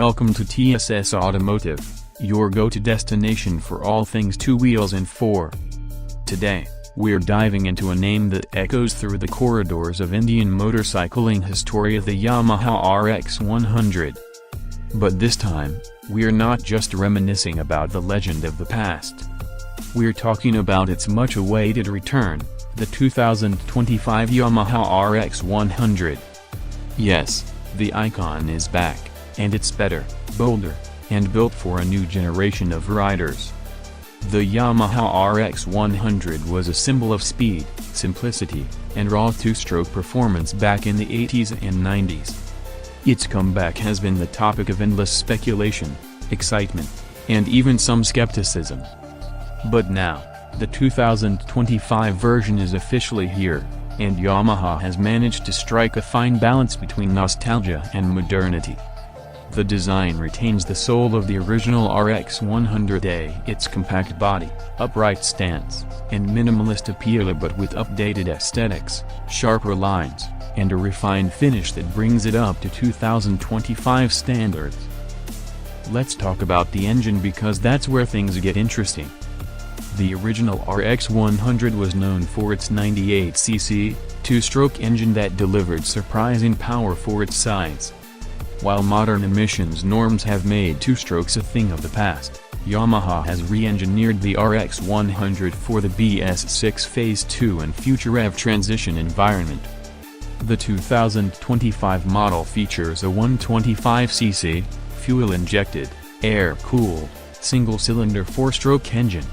Welcome to TSS Automotive, your go-to destination for all things two wheels and four. Today, we're diving into a name that echoes through the corridors of Indian motorcycling history, the Yamaha RX-100. But this time, we're not just reminiscing about the legend of the past. We're talking about its much-awaited return, the 2025 Yamaha RX-100. Yes, the icon is back, and it's better, bolder, and built for a new generation of riders. The Yamaha RX-100 was a symbol of speed, simplicity, and raw two-stroke performance back in the 80s and 90s. Its comeback has been the topic of endless speculation, excitement, and even some skepticism. But now, the 2025 version is officially here, and Yamaha has managed to strike a fine balance between nostalgia and modernity. The design retains the soul of the original RX-100A, its compact body, upright stance, and minimalist appeal, but with updated aesthetics, sharper lines, and a refined finish that brings it up to 2025 standards. Let's talk about the engine, because that's where things get interesting. The original RX-100 was known for its 98cc, two-stroke engine that delivered surprising power for its size. While modern emissions norms have made two-strokes a thing of the past, Yamaha has re-engineered the RX-100 for the BS6 Phase 2 and future EV transition environment. The 2025 model features a 125cc, fuel-injected, air-cooled, single-cylinder four-stroke engine.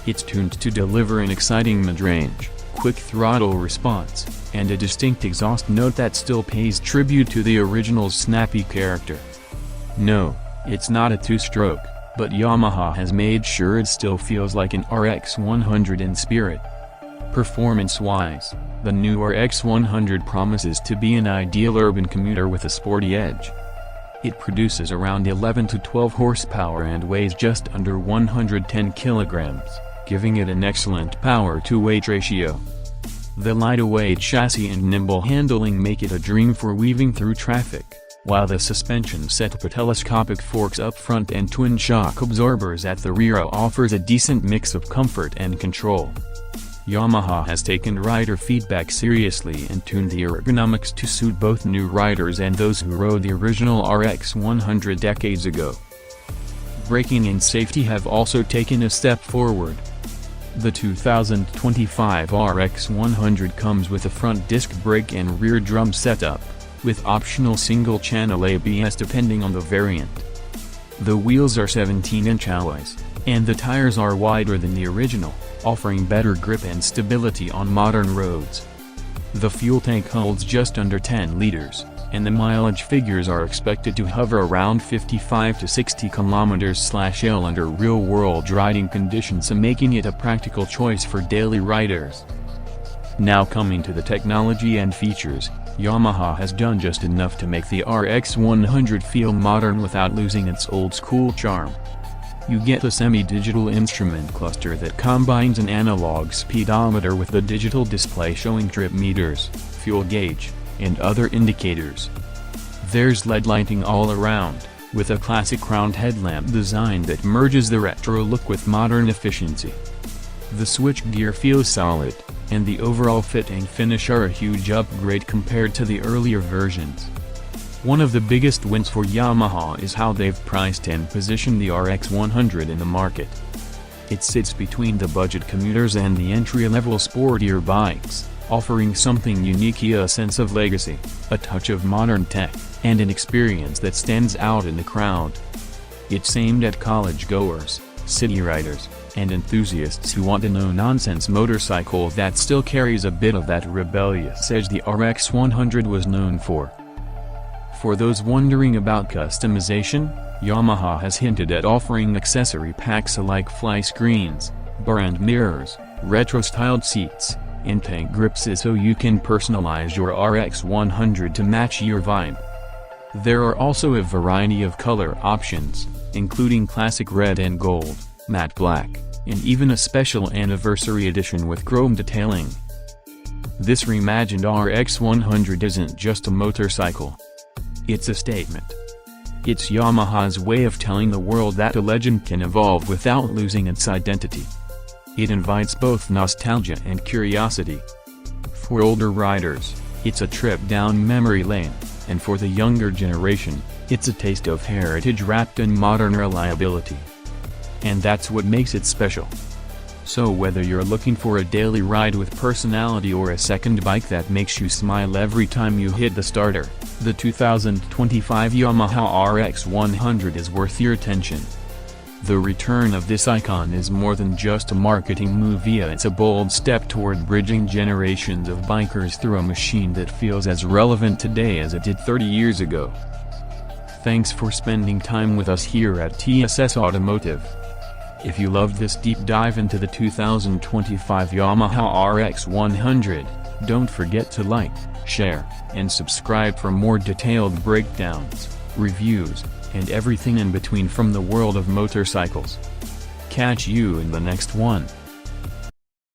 It's tuned to deliver an exciting mid-range, quick throttle response, and a distinct exhaust note that still pays tribute to the original's snappy character. No, it's not a two-stroke, but Yamaha has made sure it still feels like an RX-100 in spirit. Performance-wise, the new RX-100 promises to be an ideal urban commuter with a sporty edge. It produces around 11 to 12 horsepower and weighs just under 110 kilograms, giving it an excellent power-to-weight ratio. The light-weight chassis and nimble handling make it a dream for weaving through traffic, while the suspension setup, a telescopic forks up front and twin shock absorbers at the rear, offers a decent mix of comfort and control. Yamaha has taken rider feedback seriously and tuned the ergonomics to suit both new riders and those who rode the original RX-100 decades ago. Braking and safety have also taken a step forward. The 2025 RX-100 comes with a front disc brake and rear drum setup, with optional single-channel ABS depending on the variant. The wheels are 17-inch alloys, and the tires are wider than the original, offering better grip and stability on modern roads. The fuel tank holds just under 10 liters, and the mileage figures are expected to hover around 55 to 60 km/l under real-world riding conditions, making it a practical choice for daily riders. Now coming to the technology and features, Yamaha has done just enough to make the RX-100 feel modern without losing its old-school charm. You get a semi-digital instrument cluster that combines an analog speedometer with the digital display showing trip meters, fuel gauge, and other indicators. There's LED lighting all around, with a classic round headlamp design that merges the retro look with modern efficiency. The switchgear feels solid, and the overall fit and finish are a huge upgrade compared to the earlier versions. One of the biggest wins for Yamaha is how they've priced and positioned the RX-100 in the market. It sits between the budget commuters and the entry-level sportier bikes, offering something unique: a sense of legacy, a touch of modern tech, and an experience that stands out in the crowd. It's aimed at college-goers, city riders, and enthusiasts who want a no-nonsense motorcycle that still carries a bit of that rebellious edge the RX-100 was known for. For those wondering about customization, Yamaha has hinted at offering accessory packs like fly screens, bar-end mirrors, retro-styled seats, and tank grips so you can personalize your RX-100 to match your vibe. There are also a variety of color options, including classic red and gold, matte black, and even a special anniversary edition with chrome detailing. This reimagined RX-100 isn't just a motorcycle. It's a statement. It's Yamaha's way of telling the world that a legend can evolve without losing its identity. It invites both nostalgia and curiosity. For older riders, it's a trip down memory lane, and for the younger generation, it's a taste of heritage wrapped in modern reliability. And that's what makes it special. So whether you're looking for a daily ride with personality or a second bike that makes you smile every time you hit the starter, the 2025 Yamaha RX100 is worth your attention. The return of this icon is more than just a marketing move, it's a bold step toward bridging generations of bikers through a machine that feels as relevant today as it did 30 years ago. Thanks for spending time with us here at TSS Automotive. If you loved this deep dive into the 2025 Yamaha RX100, don't forget to like, share, and subscribe for more detailed breakdowns, reviews, and everything in between from the world of motorcycles. Catch you in the next one.